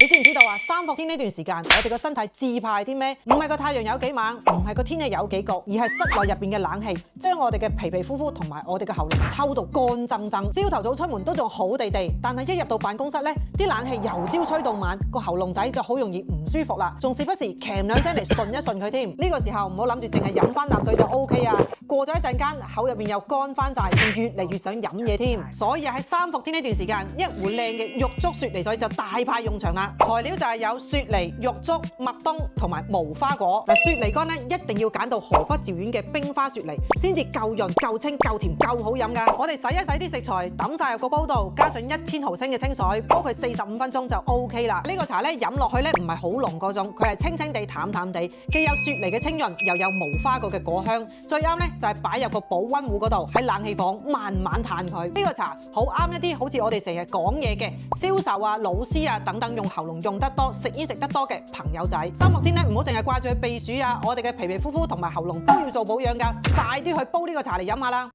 知唔知道啊？三伏天呢段時間，我哋個身體自怕啲咩？唔係個太陽有幾猛，唔係個天氣有幾焗，而係室內入邊嘅冷氣將我哋嘅皮膚同埋我哋嘅喉嚨抽到乾爭爭。朝頭早出門都仲好地地，但係一入到辦公室呢，啲冷氣由朝吹到晚，個喉嚨仔就好容易唔舒服啦，仲時不時鉗兩聲嚟順一順佢添。呢個時候唔好諗住淨係飲翻啖水就 OK 啊，過咗一陣間口入邊又乾翻晒，仲越嚟越想飲嘢添。所以喺三伏天呢段時間，一壺靚嘅玉竹雪梨水就大派用場啦。材料就係有雪梨、玉竹、麥冬同埋無花果。嗱，雪梨乾咧一定要揀到河北趙縣嘅冰花雪梨，先至夠潤、夠清、夠甜、夠好飲噶。我哋洗一洗啲食材，抌晒入個煲度，加上1000毫升嘅清水，煲佢45分鐘就 OK 啦。呢個茶咧飲落去咧唔係好濃嗰種，佢係清清地、淡淡地，既有雪梨嘅清潤，又有無花果嘅果香。最啱咧就係擺入個保溫壺嗰度，喺冷氣房慢慢嘆佢。呢個茶好啱一啲好似我哋成日講嘢嘅銷售啊、老師啊等等用喉嚨用得多、食煙食得多嘅朋友仔。三伏天咧唔好淨係掛住去避暑啊，我哋嘅皮膚同埋喉嚨都要做保養噶，快啲去煲呢個茶嚟飲下啦！